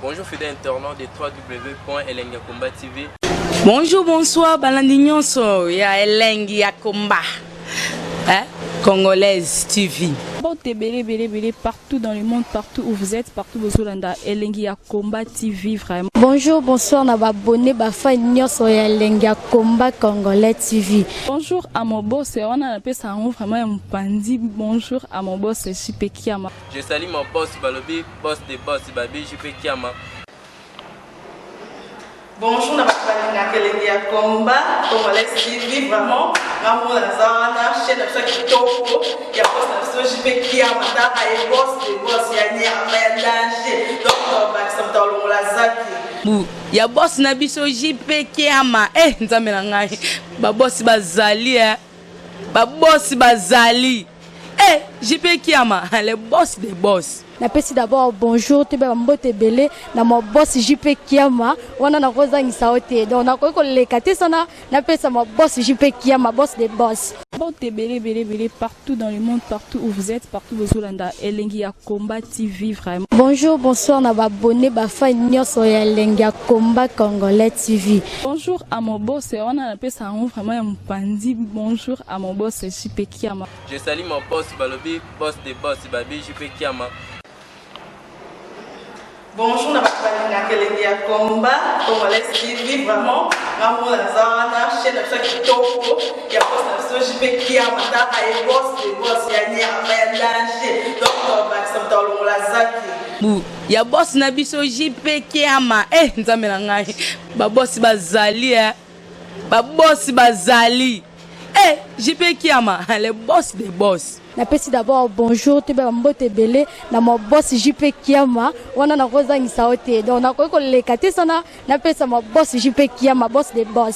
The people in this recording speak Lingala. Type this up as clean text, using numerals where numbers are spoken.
Bonjour fidèles internautes de www.elengakomba TV. Bonjour, bonsoir, balandignon so ya Elengi ya Komba. Congolaise TV. Partout dans le monde, partout où vous êtes, partout où vous êtes, Elengi ya Komba TV vraiment. Bonjour, bonsoir, na abonné bafa nyoso ya Elengi ya Komba Congolais TV. Bonjour à mon boss, on a appelé ça vraiment un pandi. Bonjour à mon boss, JP Kiama. Je salue mon boss Balobi, boss des boss Babi, JP Kiama. Bonjour, na balinga kelengi ya Nkamba, Congolaise TV, vraiment, maman la zana, chaîne de chaque kitoko, ya boss na so jipe kia mata ay boss de boss ya ni ya danger. Donc ba ça talo la zaki. Bu, ya boss na biso jipe kiama. Nzambe na ngai. Ba boss bazali Ba boss bazali. Jipe kiama, les boss des boss. Napesi d'abord bonjour te ba mbote belé na mo boss JP Kiama wana na kozangisa ote donc na ko lekate sana napesa mo boss JP Kiama boss des boss. Mbote belé partout dans le monde, partout où vous êtes, partout où vous êtes, elengi ya Nkamba TV vraiment. Bonjour, bonsoir na ba abonné ba fan nyonso ya elengi ya Nkamba Congolaise TV. Bonjour à mon boss, on a appelé ça vraiment un pandi. Bonjour à mon boss JP Kiama. Je salue mon boss Balobi, boss des boss, Babi JP Kiama. Bonjour, na balinga kelengi ya Nkamba, Congolaise TV, vraiment, maman la zana, chaîne de chaque kitoko, ya boss na so jipe kia mata ay boss de boss ya ni ya danger. Donc ba ça talo la zaki. Bu, ya boss na biso JP Kiama. Nzambe na ngai. Ba boss bazali Ba boss bazali. JP Kiama, les boss des boss. Napesi d'abord bonjour te ba mbote belé na mo boss JP Kiama wana na kozangisa ote donc na ko lekate sana napesa mo boss JP Kiama boss des boss.